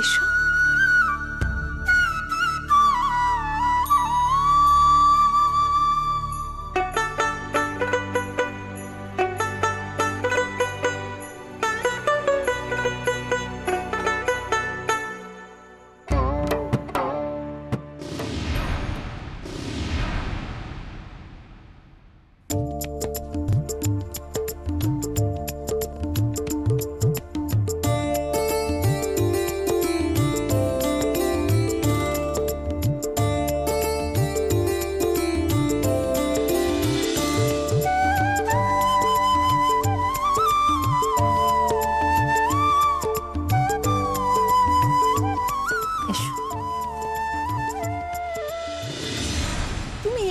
এসো।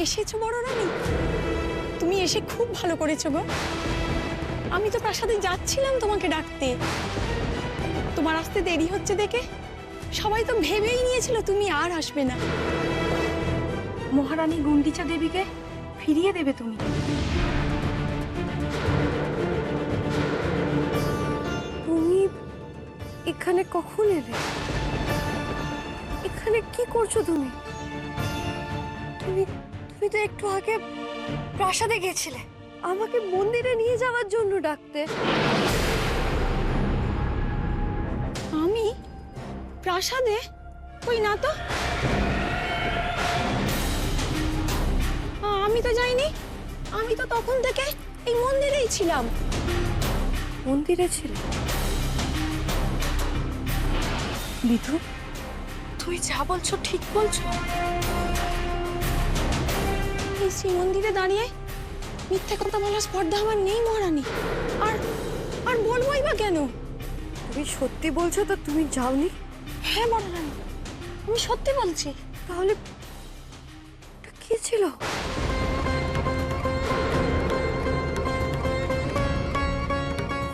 এসেছো বড় রানী, তুমি এসে খুব ভালো করেছো গো। আমি তো প্রাসাদে যাচ্ছিলাম তোমাকে ডাকতে, তোমার আসতে দেরি হচ্ছে দেখে সবাই তো ভেবেই নিয়েছিল তুমি আর আসবে না। মহারানী গুন্ডিচা দেবীকে ফিরিয়ে দেবে তুমি। তুমি এখানে কখন এলে? এখানে কি করছো তুমি? তুমি তুমি তো একটু আগে প্রাসাদে গেছিলে, আমাকে মন্দিরে নিয়ে যাওয়ার জন্য ডাকতে। আমি প্রাসাদে? কই না তো, আমি তো যাইনি। আমি তো তখন থেকে এই মন্দিরেই ছিলাম। মন্দিরে ছিলে? বিধু, তুই যা বলছো ঠিক বলছো? এই শ্রীমন্দিরে দাঁড়িয়ে মিথ্যে কথা বলার স্পর্ধা আমার নেই মহারানী। আর আর বলবোই বা কেন? তুমি সত্যি বলছো তো তুমি যাওনি? হ্যাঁ মহারানী, আমি সত্যি বলছি। তাহলে এটা কি ছিল?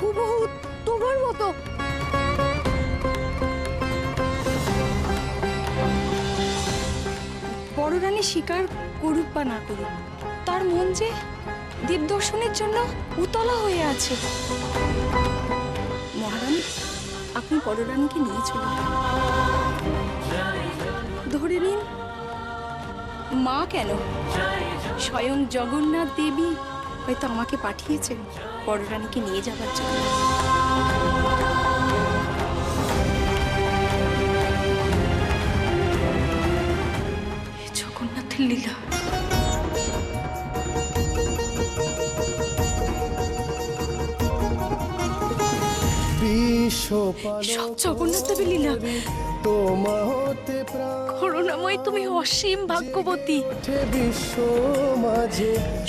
হুবহু তোমার মতো। বড় রানী স্বীকার করুক বা না করুক, তার মন যে দীপদর্শনের জন্য উতলা হয়ে আছে। মহারানী, আপনি বড় রানীকে নিয়ে চলুন। ধরে নিন, মা কেন, স্বয়ং জগন্নাথ দেবী হয়তো আমাকে পাঠিয়েছেন বড় রানীকে নিয়ে যাবার জন্য। জগন্নাথের লীলা। সব জগন্নাথ দেবের লীলা। করুণাময়, তুমি অসীম ভাগ্যবতী।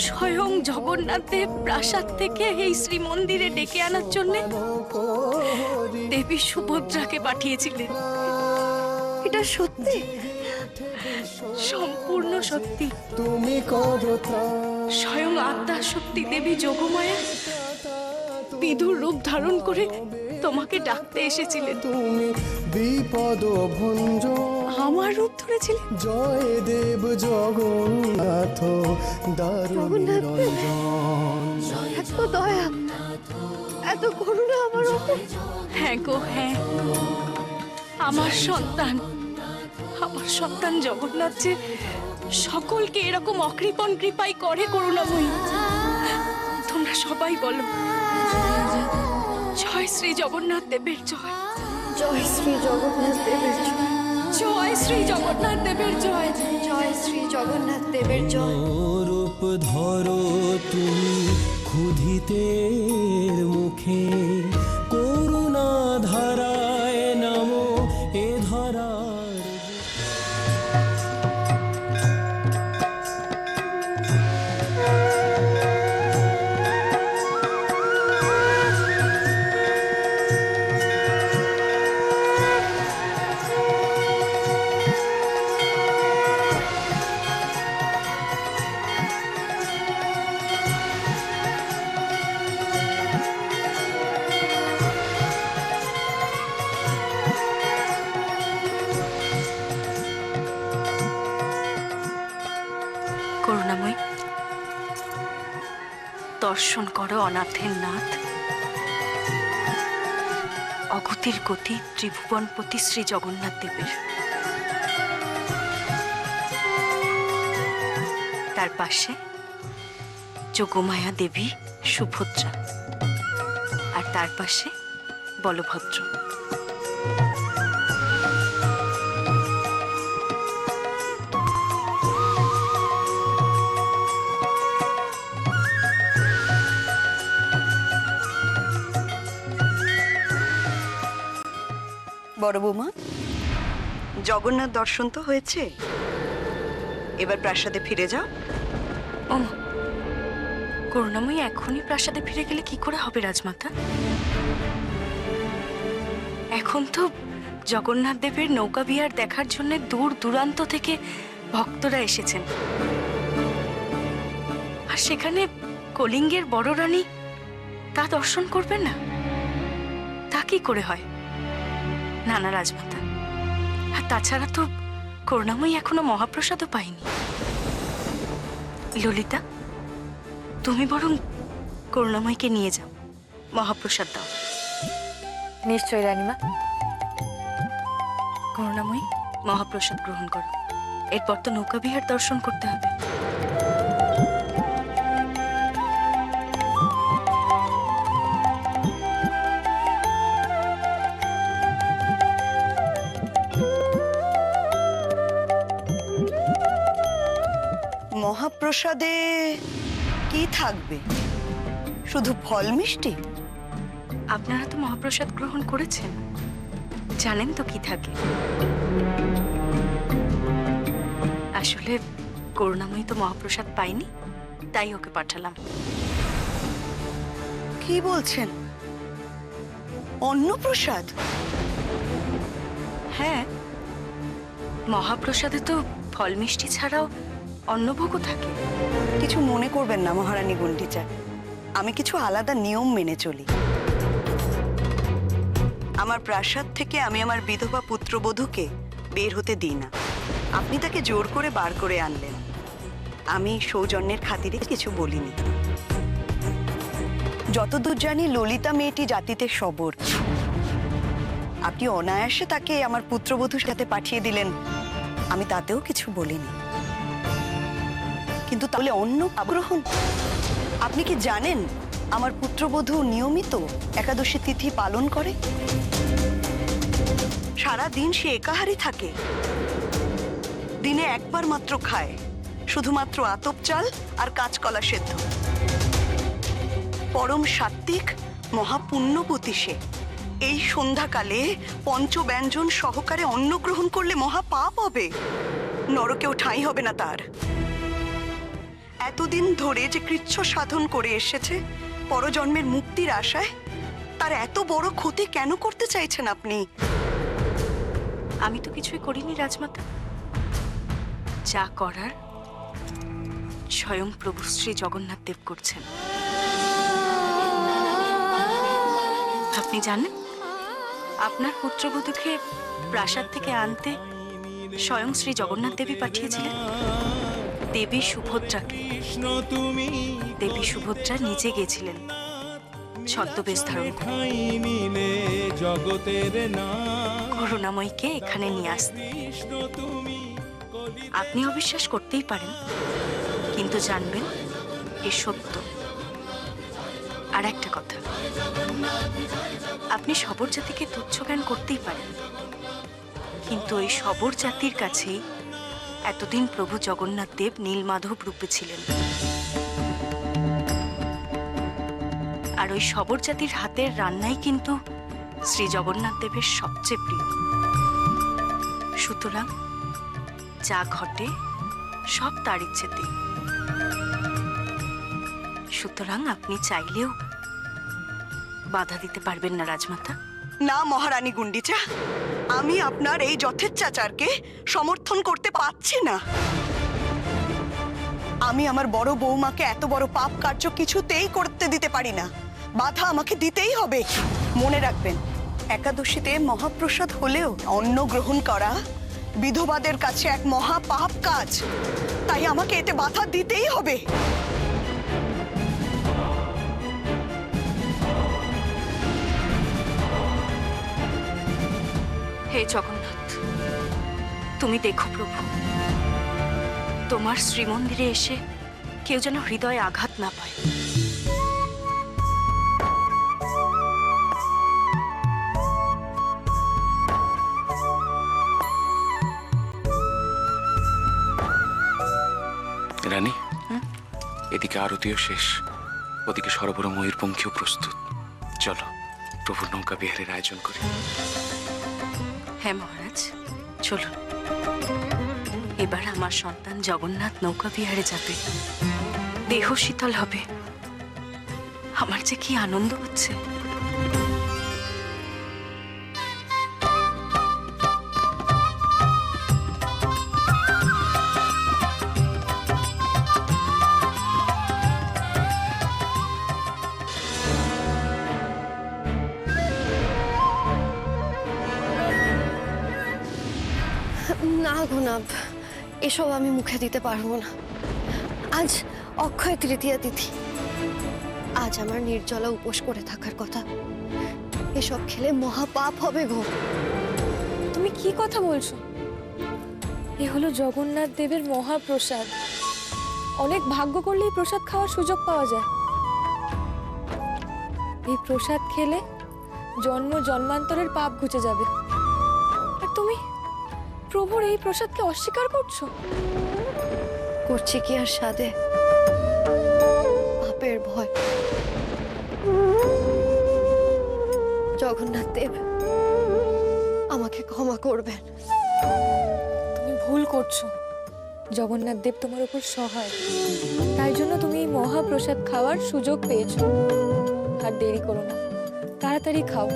স্বয়ং জগন্নাথ দেব প্রাসাদ থেকে এই শ্রীমন্দিরে ডেকে আনার জন্য দেবী সুভদ্রাকে পাঠিয়েছিলেন। এটা সত্যি? সম্পূর্ণ সত্যি। স্বয়ং আদ্যা শক্তি দেবী যোগমায়া বিধুর রূপ ধারণ করে তোমাকে ডাকতে এসেছিলেন। তুমি বিপদ ভঞ্জন আমার রূপ ধরেছিলেন। জয় দেব জগন্নাথ দারুণ নিরঞ্জন। এত দয়া, এত করুণা আমার ওপর। হ্যাঁ গো হ্যাঁ, আমার সন্তান জগন্নাথ যে সকলকে এরকম অকৃপণ কৃপাই করে করুণাময়ী। তোমরা সবাই বলো, জয় শ্রী জগন্নাথ দেবের জয়। জয় শ্রী জগন্নাথ দেবের জয়। জয় শ্রী জগন্নাথ দেবের জয়। জয় শ্রী জগন্নাথ দেবের জয়। রূপ ধরো তুমি ক্ষুধিতের মুখে, করুণা ধারায় নামো এ ধরার। করুণাময়ী, দর্শন করো অনাথের নাথ, অগতির গতি ত্রিভুবনপতি শ্রী জগন্নাথ দেবের। তার পাশে যোগমায়া দেবী সুভদ্রা, আর তার পাশে বলভদ্র। বড় বৌমা, জগন্নাথ দর্শন তো হয়েছে, এবার প্রাসাদে ফিরে যাও। ও করুণাময়ী, এখনই প্রাসাদে ফিরে গেলে কি করে হবে রাজমাতা? এখন তো জগন্নাথ দেবের নৌকা বিহার দেখার জন্য দূর দূরান্ত থেকে ভক্তরা এসেছেন, আর সেখানে কলিঙ্গের বড় রানী তা দর্শন করবেন না? তা কি করে হয়? না না রাজমাতা, আর তাছাড়া তো করুণাময়ী এখনো মহাপ্রসাদও পাইনি। ললিতা, তুমি বরং করুণাময়ীকে নিয়ে যাও, মহাপ্রসাদ দাও। নিশ্চয়ই রানীমা। করুণাময়ী, মহাপ্রসাদ গ্রহণ করো, এরপর তো নৌকা বিহার দর্শন করতে হবে। মহাপ্রসাদে কি থাকবে? শুধু ফল মিষ্টি? আপনারা তো মহাপ্রসাদ গ্রহণ করেছেন, জানেন তো কি থাকে। আসলে করুণাময়ী তো মহাপ্রসাদ পাইনি, তাই ওকে পাঠালাম। কি বলছেন? অন্নপ্রসাদ? হ্যাঁ, মহাপ্রসাদে তো ফল মিষ্টি ছাড়াও অন্নভোগও থাকে। কিছু মনে করবেন না মহারানী গুন্ডিচা, আমি কিছু আলাদা নিয়ম মেনে চলি। আমার প্রাসাদ থেকে আমি আমার বিধবা পুত্রবধূকে বের হতে দিই না। আপনি তাকে জোর করে বার করে আনলেন, আমি সৌজন্যের খাতিরে কিছু বলিনি। যতদূর জানি ললিতা মেয়েটি জাতিতে সবর। আপনি অনায়াসে তাকে আমার পুত্রবধূর সাথে পাঠিয়ে দিলেন, আমি তাতেও কিছু বলিনি। কিন্তু তাহলে অন্ন আগ্রহণ? আপনি কি জানেন আমার পুত্রবধূ নিয়মিত একাদশী তিথি পালন করে? সারা দিন সে একাহারী থাকে, দিনে একবার মাত্র খায়, শুধুমাত্র আতপ চাল আর কাঁচকলা সেদ্ধ। পরম সাত্ত্বিক মহাপুণ্যবতী সে। এই সন্ধ্যাকালে পঞ্চব্যঞ্জন সহকারে অন্ন গ্রহণ করলে মহা পাপ হবে, নরকেও ঠাঁই হবে না তার। এতদিন ধরে যে কৃচ্ছ সাধন করে এসেছে পরজন্মের মুক্তির আশায়, তার এত বড় ক্ষতি কেন করতে চাইছেন আপনি? আমি তো কিছুই করিনি রাজমাতা, যা করার স্বয়ং প্রভু শ্রী জগন্নাথ দেব করছেন। আপনি জানেন, আপনার পুত্রবধূকে প্রাসাদ থেকে আনতে স্বয়ং শ্রী জগন্নাথ দেবী পাঠিয়েছিলেন দেবী সুভদ্রাকে। দেবী সুভদ্রা নিজে গেছিলেন ছদ্মবেশ ধারণ করে করুণাময়ীকে এখানে নিয়ে আসতে। আপনি অবিশ্বাস করতেই পারেন, কিন্তু জানবেন এ সত্য। আর একটা কথা, আপনি সবর জাতিকে তুচ্ছ জ্ঞান করতেই পারেন, কিন্তু ওই সবর জাতির কাছেই এতদিন প্রভু জগন্নাথ দেব নীলমাধব রূপে ছিলেন, আর ওই সবর জাতির হাতের রান্নাই কিন্তু শ্রী জগন্নাথ দেবের সবচেয়ে প্রিয়। সুতরাং যা ঘটে সব তার ইচ্ছেতেই। সুতরাং আপনি চাইলেও বাধা দিতে পারবেন না রাজমাতা। না মহারানী গুন্ডিচা, আমি আপনার এই যথেচ্ছাচারকে সমর্থন করতে পারছি না। আমি আমার বড় বৌমাকে এত বড় পাপ কার্য কিছুতেই করতে দিতে পারি না। বাধা আমাকে দিতেই হবে। মনে রাখবেন, একাদশীতে মহাপ্রসাদ হলেও অন্ন গ্রহণ করা বিধবাদের কাছে এক মহা পাপ কাজ, তাই আমাকে এতে বাধা দিতেই হবে। হে জগন্নাথ, তুমি দেখো প্রভু, তোমার শ্রীমন্দিরে এসে কেউ যেন হৃদয়ে আঘাত না পায়। রানী, এদিকে আরতিও শেষ, ওদিকে সরোবর ময়ূরপঙ্খীও প্রস্তুত। চলো প্রভুর নৌকা বিহারের আয়োজন করি। হ্যাঁ মহারাজ, চলুন। এবার আমার সন্তান জগন্নাথ নৌকা বিহারে যাবে, দেহ শীতল হবে। আমার যে কি আনন্দ হচ্ছে। না গো না, এসব আমি মুখে দিতে পারবো না। আজ অক্ষয় তৃতীয়া তিথি, আজ আমার নির্জলা উপোস করে থাকার কথা। এসব খেলে মহাপাপ হবে গো। তুমি কি কথা বলছো? এ হলো জগন্নাথ দেবের মহাপ্রসাদ। অনেক ভাগ্য করলেই প্রসাদ খাওয়ার সুযোগ পাওয়া যায়। এই প্রসাদ খেলে জন্ম জন্মান্তরের পাপ ঘুচে যাবে। আর তুমি প্রভুর এই প্রসাদকে অস্বীকার করছো? করছি কি আর সাধে, পাপের ভয়। জগন্নাথ দেব আমাকে ক্ষমা করবেন। তুমি ভুল করছো। জগন্নাথ দেব তোমার উপর সহায়, তাই জন্য তুমি এই মহাপ্রসাদ খাওয়ার সুযোগ পেয়েছো। আর দেরি করো না, তাড়াতাড়ি খাও।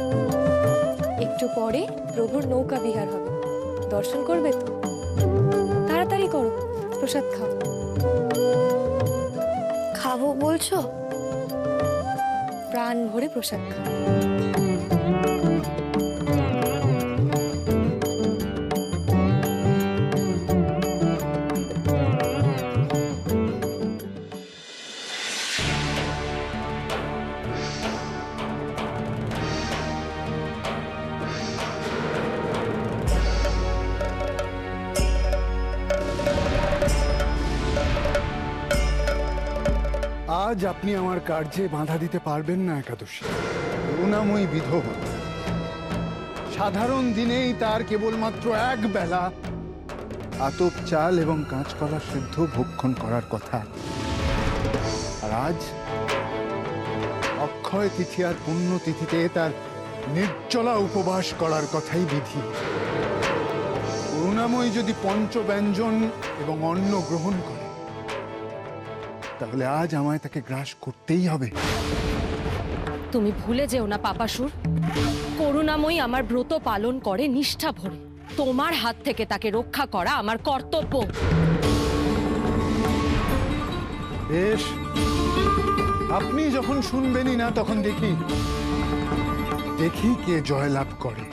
একটু পরে প্রভুর নৌকা বিহার হবে, দর্শন করবে তো। তাড়াতাড়ি করো, প্রসাদ খাও। খাবো বলছো? প্রাণ ভরে প্রসাদ খাও। আজ আপনি আমার কার্যে বাধা দিতে পারবেন না একাদশী। করুণাময়ী বিধবা, সাধারণ দিনেই তার কেবলমাত্র এক বেলা আতপ চাল এবং কাঁচকলা সিদ্ধ ভক্ষণ করার কথা। আর আজ অক্ষয় তিথি আর পুণ্য তিথিতে তার নির্জলা উপবাস করার কথাই বিধি। করুণাময়ী যদি পঞ্চব্যঞ্জন এবং অন্ন গ্রহণ করে, তাহলে আজ আমায় তাকে গ্রাস করতেই হবে। তুমি ভুলে যেও না পাপাসুর, করুণাময়ী আমার ব্রত পালন করে নিষ্ঠা ভরে। তোমার হাত থেকে তাকে রক্ষা করা আমার কর্তব্য। বেশ, আপনি যখন শুনবেনই না, তখন দেখি কে জয়লাভ করে।